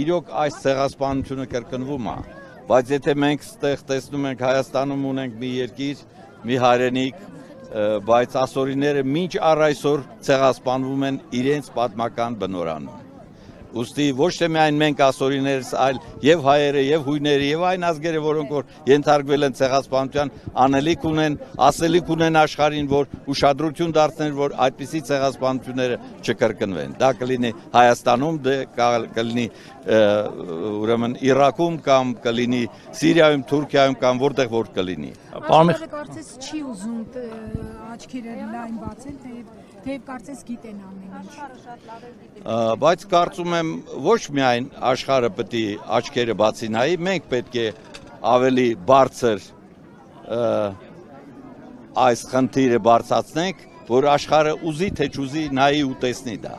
իրոք այս ցեղասպանությունը կրկնվում է, բայց եթե մենք ստեղ տեսնում ենք Հայաստանում ունենք մի երկիր, մի հայրենիք, բայց ասորիները մինչ առ այսօր ցեղասպանվում են իրենց պատմական բնորանում։ Ուստի ոչ թե միայն մենք ասորիներս, այլ եւ հայերը, եւ հույները, եւ այն ազգերը, որոնք որ ենթարկվել են ցեղասպանության, անելիք ունեն, ասելիք ունեն աշխարհին, որ ուշադրություն դարձնեն, որ այդպիսի ցեղասպանությունները չկրկնվեն։ Դա կլինի Հայաստանում, կլինի ուրեմն Իրաքում կամ կլինի Սիրիայում, Թուրքիայում կամ որտեղ որ կլինի։ Աշխարհը կարծես չի ուզում աչքերը լայն բացել, թեև կարծես գիտեն ամեն ինչ։ Բայց կարծում եմ ոչ միայն աշխարհը պետք է աչքերը բացի նայի, մենք պետք է ավելի բարձր այս խնդիրը բարձրացնենք, որ աշխարհը ուզի թե չուզի նայի ու տեսնի դա։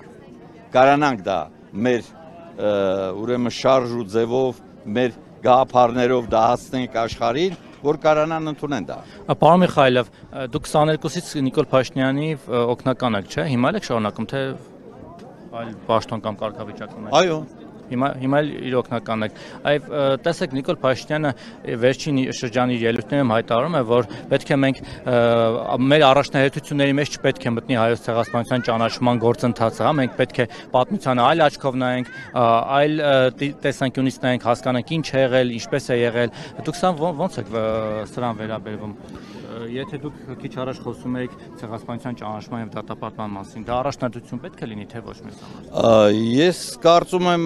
Կարանանք դա մեր ուրեմն շարժ ու ձևով, մեր գաղափարներով դա հասնենք աշխարհին, որ կարանան ընդունեն դա։ Պարոն Միխայելով, դուք 22-ից Նիկոլ Փաշինյանի օգնական եք, չէ՞։ Հիմա էլ եք շարունակում, թե այլ պաշտոն կամ կարգավիճակում եք։ Այո։ Հիմա իր օգնական եք։ Այ տեսեք Նիկոլ Փաշինյանը վերջին շրջանի ելույթներում հայտարարում է, որ պետք է մենք մեր առաջնահերթությունների մեջ չպետք է մտնի հայոց ցեղասպանության ճանաչման գործընթացը, հա, մենք պետք է պատմությանը այլ աչքով նայենք, այլ տեսանկյունից նայենք, հասկանանք ինչ է եղել, ինչպես է եղել։ Դուք ոնց եք սրան վերաբերվում։ Եթե դուք քիչ առաջ խոսում եք ցեղասպանության ճանաչման եւ դատապարտման մասին, դա առաջնահերթություն պետք է լինի, թե ոչ մեզ համար։ Ես կարծում եմ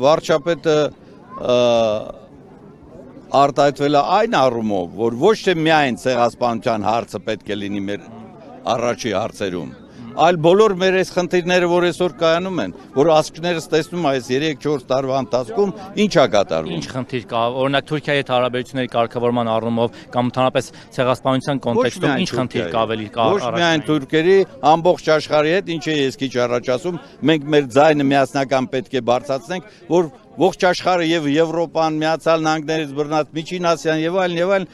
վարչապետը արտահայտվել է այն առումով, որ ոչ թե միայն ցեղասպանության հարցը պետք է լինի մեր առաջի հարցերում, այլ բոլոր մեր այս խնդիրները, որ այսօր կայանում են, որ ասկներս տեսնում այս 3-4 տարվա ընթացքում ինչ է կատարվում։ Ինչ խնդիր կա, օրինակ Թուրքիայի հետ հարաբերությունների կարգավորման առումով կամ ընդհանրապես ցեղասպանության կոնտեքստում ինչ խնդիր կա ավելի կա։ Ոչ միայն թուրքերի, ամբողջ աշխարհի հետ, ինչ է ես քիչ առաջ ասում, մենք մեր ձայնը միասնական պետք է բարձրացնենք, որ ողջ աշխարհը եւ Եվրոպան, Միացյալ Նահանգներից բռնած Միջին Ասիան եւ այլն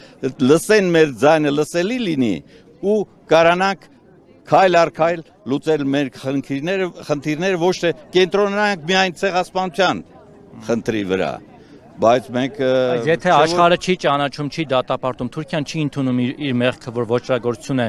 լսեն մեր ձայնը, լսելի լինի ու կարանանք քայլ առ քայլ լուծել մեր խնդիրները ոչ թե կենտրոնանանք միայն ցեղասպանության խնդրի վրա, բայց մենք եթե աշխարհը չի ճանաչում, չի դատապարտում, Թուրքիան չի ընդունում իր մեղքը, որ ոչրագործություն է,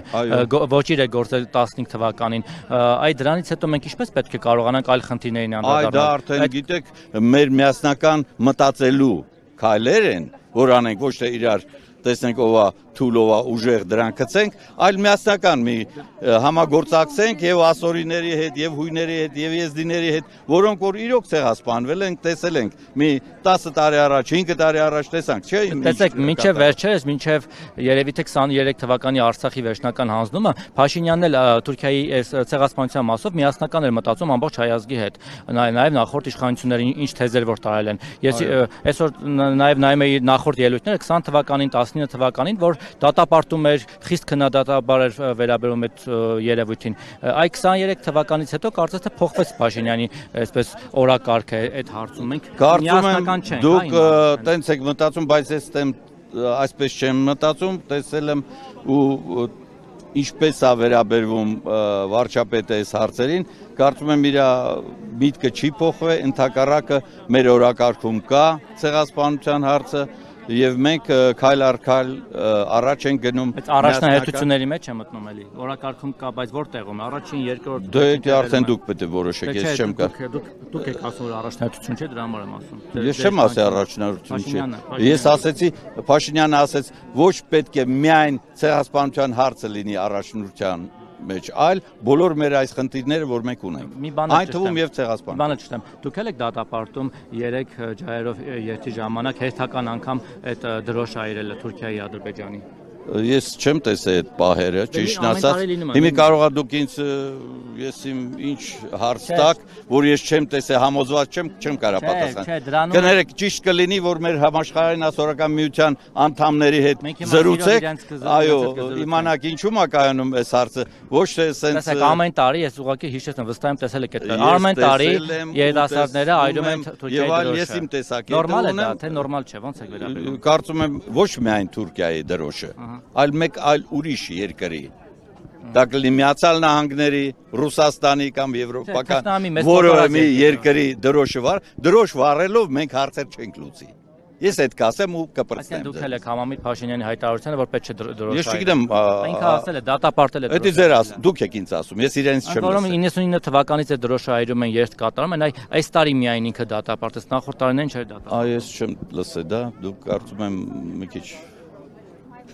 ոչիր է գործել 15 թվականին, այ դրանից հետո մենք ինչպես պետք է կարողանանք այլ խնդիրներին անդրադառնալ։ Դա արդեն գիտեք, մեր միասնական մտածելու քայլեր են, որ անենք ոչ թե իրար տեսնենք ով է թույլ, ով է ուժեղ, դրանք գցենք, այլ միասնական մի համագործակցենք եւ ասորիների հետ, եւ հույների հետ, եւ եզդիների հետ, որոնք որ իրոք ցեղասպանվել են, տեսել ենք մի 10 տարի առաջ, 5 տարի առաջ տեսանք, չէ՞։ Տեսեք, մինչև վերջերս, մինչև երևի թե 23 թվականի Արցախի վերջնական հանձնումը, Փաշինյանն էլ Թուրքիայի ցեղասպանության մասով միասնական էր մտածում ամբողջ հայ ազգի հետ, նաեւ նախորդ իշխանությունները ինչ թեզեր որ տարել են։ Ես այսօր նաեւ նայում եի նախորդ ելույթները 20 թվականին, 19 թվականին, որ դատապարտում էր, խիստ քննադատաբար էր վերաբերում այդ երևույթին։ Այ 23 թվականից հետո կարծես թե փոխվեց Փաշինյանի այսպես օրակարգը այդ հարցում։ Մենք միասնական չենք։ Դուք տենց եք մտածում, բայց ես այսպես չեմ մտածում, տեսել եմ ու ինչպես է վերաբերվում վարչապետը այս հարցերին, կարծում եմ իր միտքը չի փոխվել, ընդհակառակը մեր օրակարգում կա ցեղասպանության հարցը եւ մենք քայլ առ քայլ առաջ ենք գնում։ Բայց առաջնահերթությունների մեջ է մտնում էլի։ Օրակարգում կա, բայց որտեղում առաջին, երկրորդ։ Դե արդեն դուք պետք է որոշեք, ես չեմ կա։ Դուք եք ասում որ առաջնահերթություն չէ, դրա համար եմ ասում։ Ես չեմ ասի առաջնահերթություն չէ։ Ես ասեցի, Փաշինյանը ասեց, ոչ պետք է միայն ցեղասպանության հարցը լինի առաջնության մեջ, այլ բոլոր մեր այս խնդիրները, որ մենք ունենք։ Այն թվում եւ ցեղասպան։ Բանը չտեմ։ Դուք եք դատապարտում 3 ջահերով երթի ժամանակ հերթական անգամ այդ դրոշը այրելը Թուրքիայի Ադրբեջանի։ Ես չեմ տեսել այդ պահերը, ճիշտն ասած։ Հիմա կարող է դուք ինձ ես իմ ինչ հարց տաք, որ ես չեմ տեսել, համոզված չեմ կարող պատասխանել։ Կներեք, ճիշտ կլինի, որ մեր համաշխարհային ասորական միության անդամների հետ զրուցեք, այո, իմանաք ինչու՞մ է կայանում այս հարցը, ոչ թե սենց։ Տեսեք, ամեն տարի ես ուղղակի հիշեցնում, վստահ եմ տեսել եք այդ։ Ամեն տարի երիտասարդները այրում են Թուրքիայի դրոշը։ Ես իմ տեսակետը նորմալ է դա, թե նորմալ չէ, ո՞նց եք վերաբերվում։ Կարծում եմ ոչ միայն Թուրքիայի դրոշը, այլ մեկ այլ ուրիշ երկրի դա կլինի Միացյալ Նահանգների, Ռուսաստանի կամ եվրոպական Թշնամի մեծ որևէ կորպորացիա մի է, երկրի դրոշ վառելով մենք հարցեր չենք լուծի։ Ես այդ կասեմ ու կպրծնեմ։ Դուք էլ եք համամիտ Փաշինյանի հայտարարությանը, որ պետք չէ դրոշ։ Ես չգիտեմ, ինքը ասել է, դատապարտել է դրոշը։ դա ձեր դուք եք ինձ ասում, ես իրենից չեմ Որում լսել։ 99 թվականից է դրոշը այրում են երթ կատարում են, այս տարի միայն ինքը դատապարտեց, նախորդ տարիներին չէր դատապարտել։ Ես չեմ լսել դա, դուք կարծում եմ մի քիչ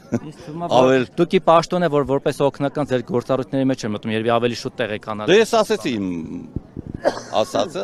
Ավել դուքի պաշտոն է, որ որպես օգնական ձեր գործառույթների մեջ է մտնում, երբ ավելի շուտ տեղ եք անալ։ Դե ես ասեցի իմ ասածը